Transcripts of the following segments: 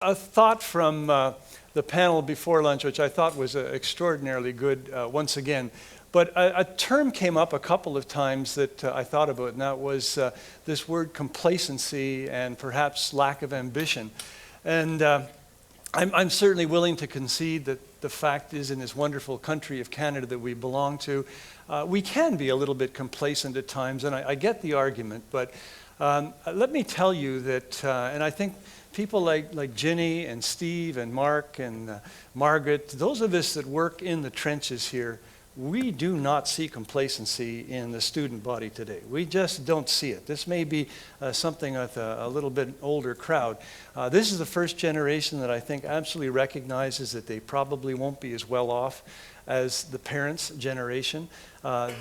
A thought from the panel before lunch, which I thought was extraordinarily good once again, but a term came up a couple of times that I thought about, and that was this word complacency and perhaps lack of ambition. And I'm certainly willing to concede that the fact is, in this wonderful country of Canada that we belong to, we can be a little bit complacent at times, and I get the argument, but let me tell you that, and I think people like Ginny and Steve and Mark and Margaret, those of us that work in the trenches here, we do not see complacency in the student body today. We just don't see it. This may be something with a little bit older crowd. This is the first generation that I think absolutely recognizes that they probably won't be as well off as the parents' generation.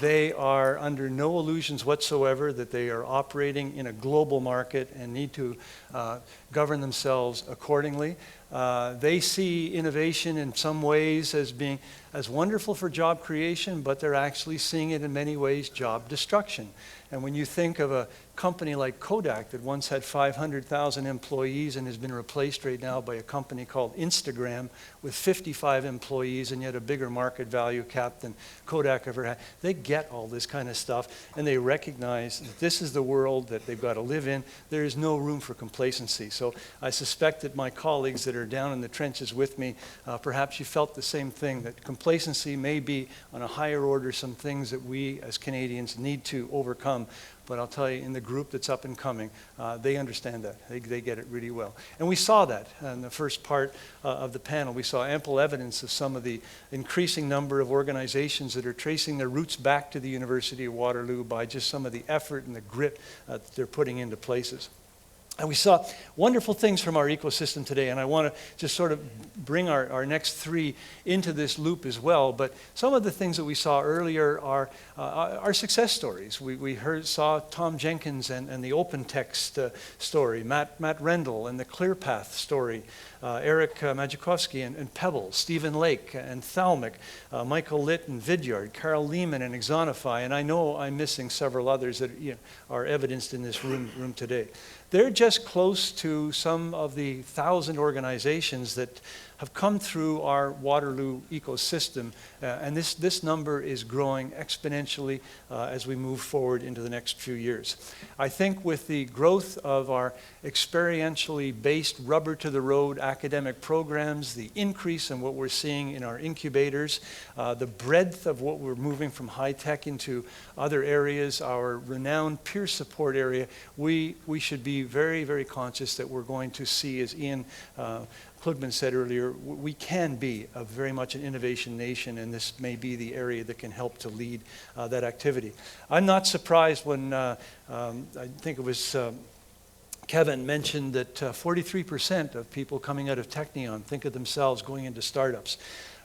They are under no illusions whatsoever that they are operating in a global market and need to govern themselves accordingly. They see innovation in some ways as being as wonderful for job creation, but they're actually seeing it in many ways job destruction. And when you think of a company like Kodak that once had 500,000 employees and has been replaced right now by a company called Instagram with 55 employees and yet a bigger market value cap than Kodak ever had, they get all this kind of stuff and they recognize that this is the world that they've got to live in. There is no room for complacency. So I suspect that my colleagues that are down in the trenches with me, perhaps you felt the same thing, that complacency may be on a higher order some things that we as Canadians need to overcome. But I'll tell you, in the group that's up and coming, they understand that. They get it really well. And we saw that in the first part of the panel. We saw ample evidence of some of the increasing number of organizations that are tracing their roots back to the University of Waterloo by just some of the effort and the grit that they're putting into places. And we saw wonderful things from our ecosystem today, and I want to just sort of bring our next three into this loop as well. But some of the things that we saw earlier are success stories. We saw Tom Jenkins and the OpenText story, Matt Rendell and the ClearPath story, Eric Majikowski and Pebble, Stephen Lake and Thalmic, Michael Litt and Vidyard, Carol Lehman and Exonify, and I know I'm missing several others that are evidenced in this room today. They're just close to some of the 1,000 organizations that have come through our Waterloo ecosystem, and this number is growing exponentially as we move forward into the next few years. I think with the growth of our experientially based rubber-to-the-road academic programs, the increase in what we're seeing in our incubators, the breadth of what we're moving from high-tech into other areas, our renowned peer support area, we should be very, very conscious that we're going to see, as Ian Klugman said earlier, we can be very much an innovation nation, and this may be the area that can help to lead that activity. I'm not surprised when I think it was Kevin mentioned that 43% of people coming out of Technion think of themselves going into startups.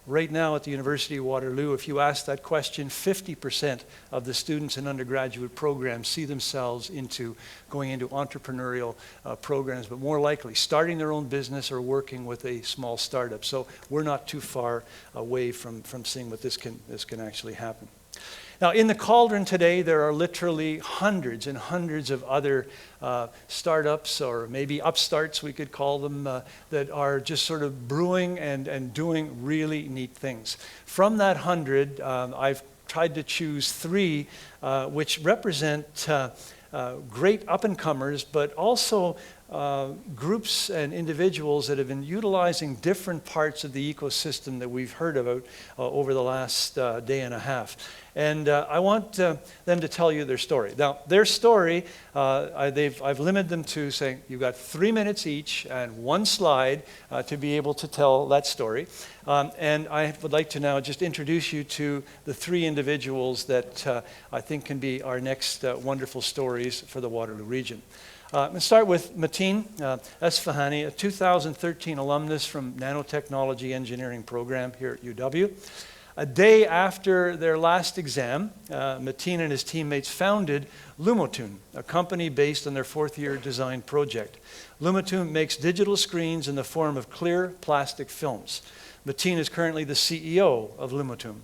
Right now at the University of Waterloo, if you ask that question, 50% of the students in undergraduate programs see themselves going into entrepreneurial programs, but more likely starting their own business or working with a small startup. So we're not too far away from seeing what this can actually happen. Now, in the cauldron today, there are literally hundreds and hundreds of other startups, or maybe upstarts, we could call them, that are just sort of brewing and doing really neat things. From that 100, I've tried to choose three which represent great up-and-comers, but also groups and individuals that have been utilizing different parts of the ecosystem that we've heard about over the last day and a half. And I want them to tell you their story. Now, their story, I've limited them to saying you've got 3 minutes each and one slide to be able to tell that story. And I would like to now just introduce you to the three individuals that I think can be our next wonderful stories for the Waterloo region. Let's start with Mateen Esfahani, a 2013 alumnus from Nanotechnology Engineering program here at UW. A day after their last exam, Mateen and his teammates founded Lumotune, a company based on their fourth-year design project. Lumotune makes digital screens in the form of clear plastic films. Mateen is currently the CEO of Lumotune.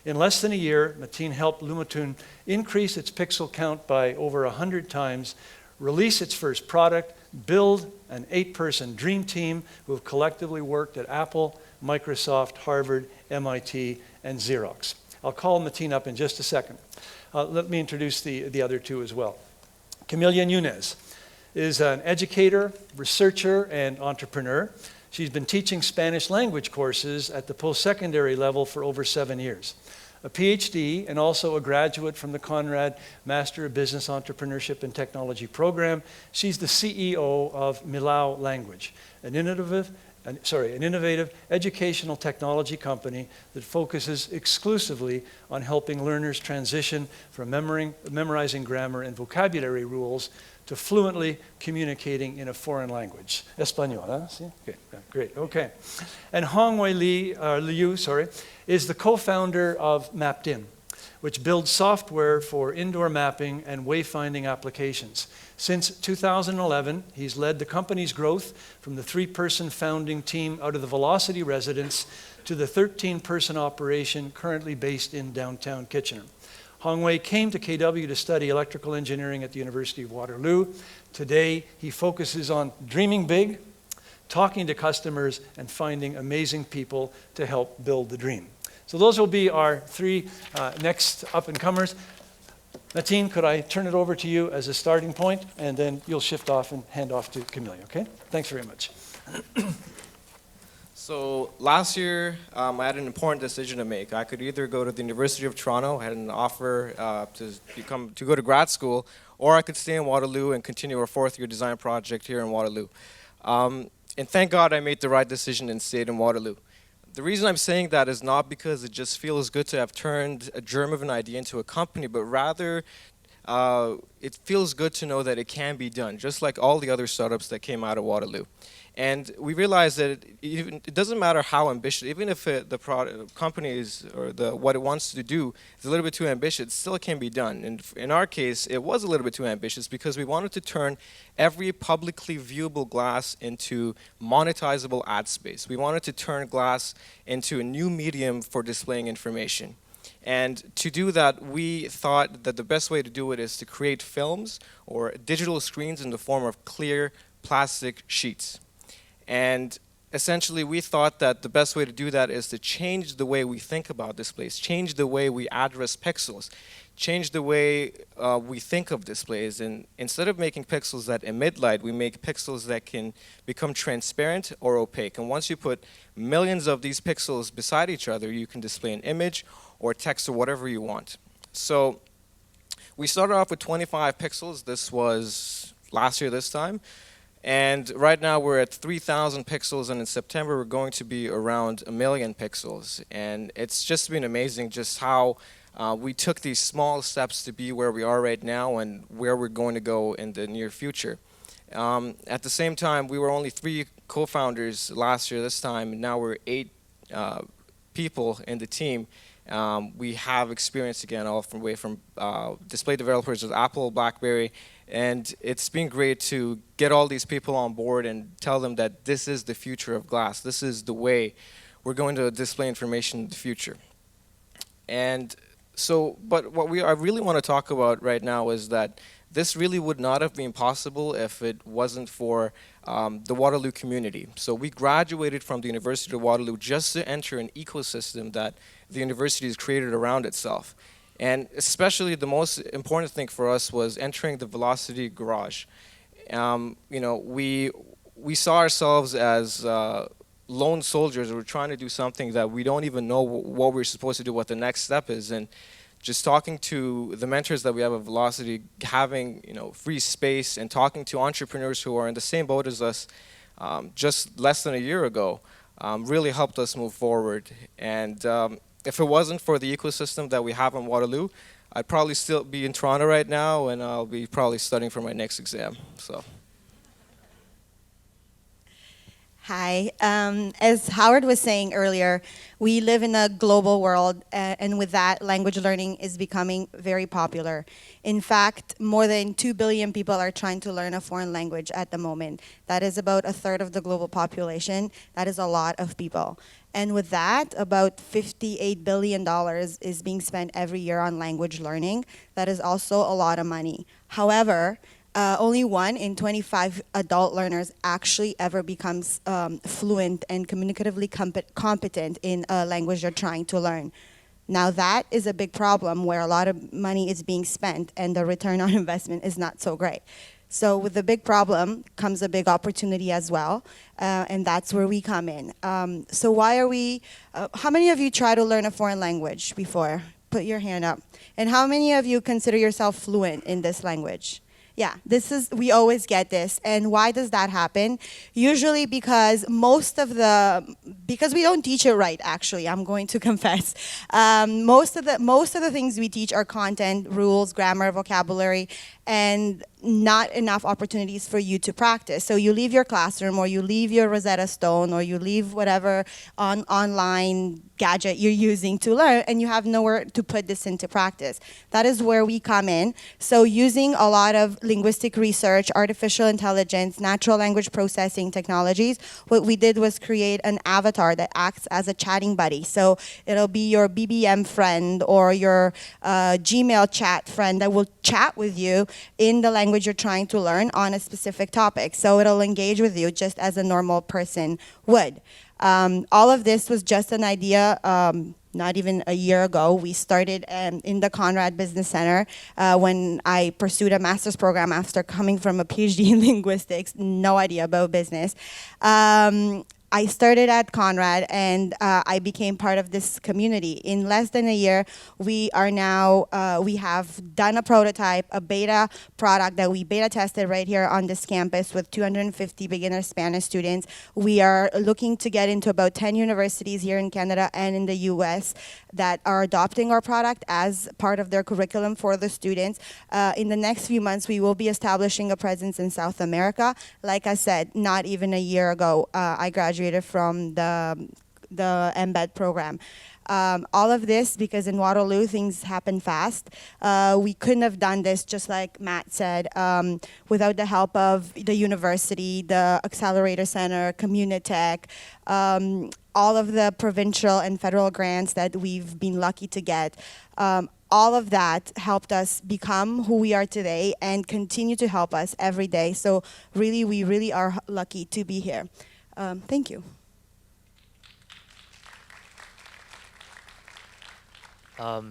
In less than a year, Mateen helped Lumotune increase its pixel count by over 100 times, release its first product, build an 8-person dream team who have collectively worked at Apple, Microsoft, Harvard, MIT, and Xerox. I'll call Mateen up in just a second. Let me introduce the other two as well. Camilla Nunez is an educator, researcher, and entrepreneur. She's been teaching Spanish language courses at the post-secondary level for over 7 years. A PhD and also a graduate from the Conrad Master of Business Entrepreneurship and Technology program. She's the CEO of Milao Language, an innovative educational technology company that focuses exclusively on helping learners transition from memorizing grammar and vocabulary rules to fluently communicating in a foreign language. Español, huh? See? Okay, great, okay. And Hongwei Liu, is the co-founder of MapDin, which builds software for indoor mapping and wayfinding applications. Since 2011, he's led the company's growth from the 3-person founding team out of the Velocity residence to the 13-person operation currently based in downtown Kitchener. Hongwei came to KW to study electrical engineering at the University of Waterloo. Today, he focuses on dreaming big, talking to customers, and finding amazing people to help build the dream. So those will be our 3 next up-and-comers. Mateen, could I turn it over to you as a starting point, and then you'll shift off and hand off to Camilla, okay? Thanks very much. So last year, I had an important decision to make. I could either go to the University of Toronto, I had an offer to go to grad school, or I could stay in Waterloo and continue our 4th-year design project here in Waterloo. And thank God I made the right decision and stayed in Waterloo. The reason I'm saying that is not because it just feels good to have turned a germ of an idea into a company, but rather it feels good to know that it can be done, just like all the other startups that came out of Waterloo. And we realized that it doesn't matter how ambitious, even if the company is, or what it wants to do is a little bit too ambitious, it still can be done. And in our case, it was a little bit too ambitious because we wanted to turn every publicly viewable glass into monetizable ad space. We wanted to turn glass into a new medium for displaying information. And to do that, we thought that the best way to do it is to create films or digital screens in the form of clear plastic sheets. And essentially, we thought that the best way to do that is to change the way we think about displays, change the way we address pixels, change the way we think of displays. And instead of making pixels that emit light, we make pixels that can become transparent or opaque. And once you put millions of these pixels beside each other, you can display an image or text or whatever you want. So we started off with 25 pixels. This was last year this time. And right now we're at 3,000 pixels, and in September we're going to be around 1 million pixels. And it's just been amazing just how we took these small steps to be where we are right now and where we're going to go in the near future. At the same time, we were only 3 co-founders last year this time, and now we're 8 people in the team. We have experience again all from display developers with Apple, BlackBerry, and it's been great to get all these people on board and tell them that this is the future of glass. This is the way we're going to display information in the future. And so, but what I really want to talk about right now is that this really would not have been possible if it wasn't for the Waterloo community. So we graduated from the University of Waterloo just to enter an ecosystem that the university has created around itself. And especially the most important thing for us was entering the Velocity garage. You know, we saw ourselves as lone soldiers. We're trying to do something that we don't even know what we're supposed to do, what the next step is. And just talking to the mentors that we have at Velocity, having free space, and talking to entrepreneurs who are in the same boat as us just less than a year ago really helped us move forward. And if it wasn't for the ecosystem that we have in Waterloo, I'd probably still be in Toronto right now, and I'll be probably studying for my next exam. So. Hi. As Howard was saying earlier, we live in a global world, and with that, language learning is becoming very popular. In fact, more than 2 billion people are trying to learn a foreign language at the moment. That is about 1/3 of the global population. That is a lot of people. And with that, about $58 billion is being spent every year on language learning. That is also a lot of money. However, only 1 in 25 adult learners actually ever becomes fluent and communicatively competent in a language they're trying to learn. Now that is a big problem where a lot of money is being spent and the return on investment is not so great. So with the big problem comes a big opportunity as well, and that's where we come in. So why are we, how many of you try to learn a foreign language before? Put your hand up. And how many of you consider yourself fluent in this language? Yeah, we always get this. And why does that happen? Usually because because we don't teach it right, actually, I'm going to confess. Most of the things we teach are content, rules, grammar, vocabulary, and not enough opportunities for you to practice. So you leave your classroom, or you leave your Rosetta Stone, or you leave whatever online gadget you're using to learn, and you have nowhere to put this into practice. That is where we come in. So using a lot of linguistic research, artificial intelligence, natural language processing technologies, what we did was create an avatar that acts as a chatting buddy. So it'll be your BBM friend or your Gmail chat friend that will chat with you in the language you're trying to learn on a specific topic. So it'll engage with you just as a normal person would. All of this was just an idea not even a year ago. We started in the Conrad Business Center when I pursued a master's program after coming from a PhD in linguistics, no idea about business. I started at Conrad, and I became part of this community. In less than a year, we are now, we have done a prototype, a beta product that we beta tested right here on this campus with 250 beginner Spanish students. We are looking to get into about 10 universities here in Canada and in the US that are adopting our product as part of their curriculum for the students. In the next few months, we will be establishing a presence in South America. Like I said, not even a year ago, I graduated from the embed program. All of this because in Waterloo things happen fast. We couldn't have done this, just like Matt said, without the help of the university, the Accelerator Center, Communitech, all of the provincial and federal grants that we've been lucky to get. All of that helped us become who we are today and continue to help us every day. So really, we really are lucky to be here. Thank you.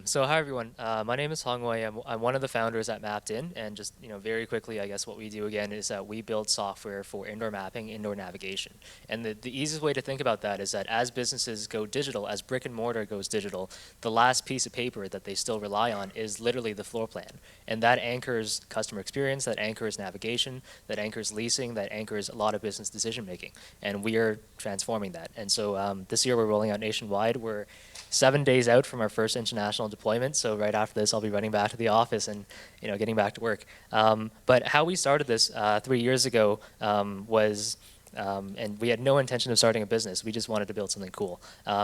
So hi everyone, my name is Hong Wei. I'm one of the founders at Mapped-In, and just very quickly, I guess what we do again is that we build software for indoor mapping, indoor navigation. And the easiest way to think about that is that as businesses go digital, as brick and mortar goes digital, the last piece of paper that they still rely on is literally the floor plan. And that anchors customer experience, that anchors navigation, that anchors leasing, that anchors a lot of business decision making. And we are transforming that. And so this year we're rolling out nationwide. We're 7 days out from our first international deployment, so right after this I'll be running back to the office and getting back to work. But how we started this 3 years ago was, and we had no intention of starting a business, we just wanted to build something cool.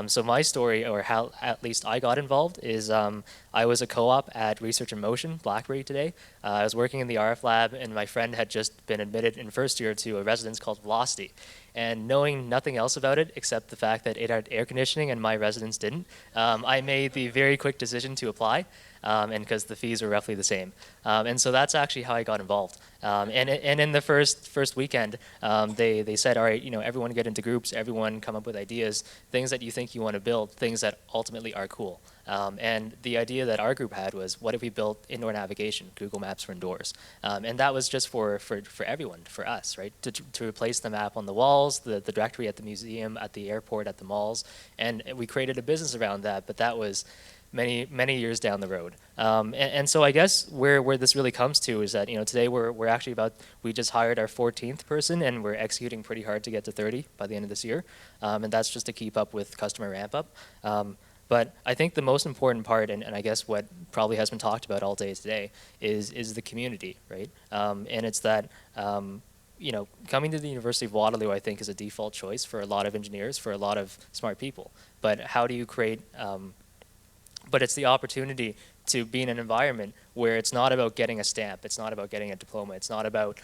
So my story, or how at least I got involved, is I was a co-op at Research in Motion, BlackBerry today. I was working in the RF lab, and my friend had just been admitted in first year to a residence called Velocity. And knowing nothing else about it except the fact that it had air conditioning and my residence didn't, I made the very quick decision to apply, and because the fees were roughly the same. And so that's actually how I got involved. And in the first weekend, they said, all right, everyone get into groups, everyone come up with ideas, things that you think you want to build, things that ultimately are cool. And the idea that our group had was, what if we built indoor navigation, Google Maps for indoors? And that was just for everyone, for us, right? To replace the map on the walls, the directory at the museum, at the airport, at the malls. And we created a business around that, but that was many years down the road. And so I guess where this really comes to is that today we're actually we just hired our 14th person, and we're executing pretty hard to get to 30 by the end of this year. And that's just to keep up with customer ramp up. But I think the most important part, and I guess what probably has been talked about all day today, is the community, right? And it's that coming to the University of Waterloo, I think, is a default choice for a lot of engineers, for a lot of smart people. But how do you create? But it's the opportunity to be in an environment where it's not about getting a stamp, it's not about getting a diploma, it's not about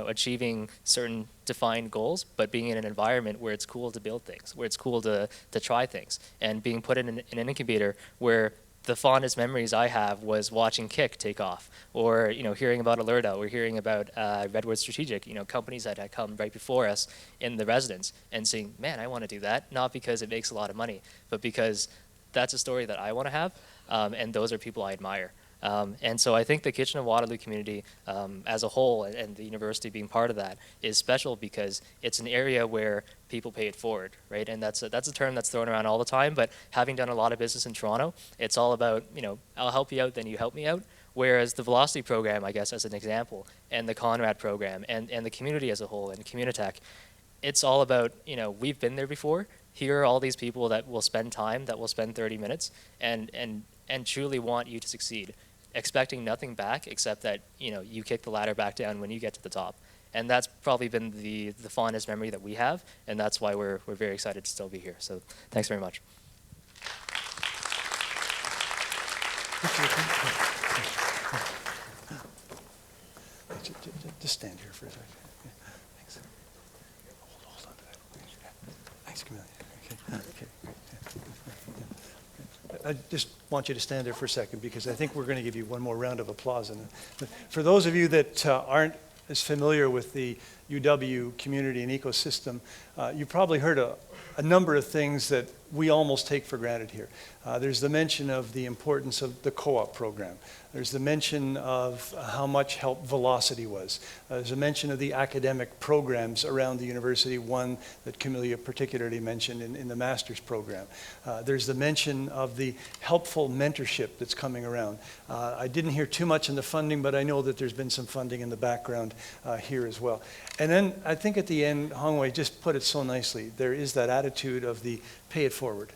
achieving certain defined goals, but being in an environment where it's cool to build things, where it's cool to try things, and being put in an incubator where the fondest memories I have was watching Kik take off, or hearing about Alerta, or hearing about Redwood Strategic, companies that had come right before us in the residence, and saying, man, I want to do that, not because it makes a lot of money, but because that's a story that I want to have, and those are people I admire. And so I think the Kitchener-Waterloo community as a whole, and the university being part of that, is special because it's an area where people pay it forward, right? And that's a term that's thrown around all the time, but having done a lot of business in Toronto, it's all about, I'll help you out, then you help me out. Whereas the Velocity program, I guess, as an example, and the Conrad program, and the community as a whole, and Communitech, it's all about, we've been there before. Here are all these people that will spend time, that will spend 30 minutes, and truly want you to succeed, expecting nothing back except that you kick the ladder back down when you get to the top. And that's probably been the fondest memory that we have, and that's why we're very excited to still be here. So thanks very much. Just stand here for a second. Yeah, thanks. Hold on to that. Thanks, Camille. Okay. I just want you to stand there for a second because I think we're going to give you one more round of applause. And for those of you that aren't as familiar with the UW community and ecosystem, you probably heard a number of things that we almost take for granted here. There's the mention of the importance of the co-op program. There's the mention of how much help Velocity was. There's a mention of the academic programs around the university, one that Camelia particularly mentioned in the master's program. There's the mention of the helpful mentorship that's coming around. I didn't hear too much in the funding, but I know that there's been some funding in the background here as well. And then I think at the end, Hongwei just put it so nicely. There is that attitude of the pay it forward.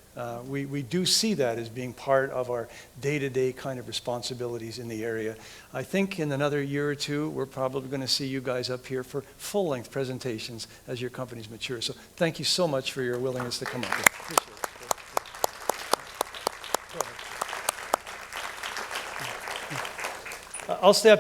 We do see that as being part of our day-to-day kind of responsibilities in the area. I think in another year or two, we're probably going to see you guys up here for full-length presentations as your companies mature. So thank you so much for your willingness to come up. Appreciate it. Go ahead. I'll stay up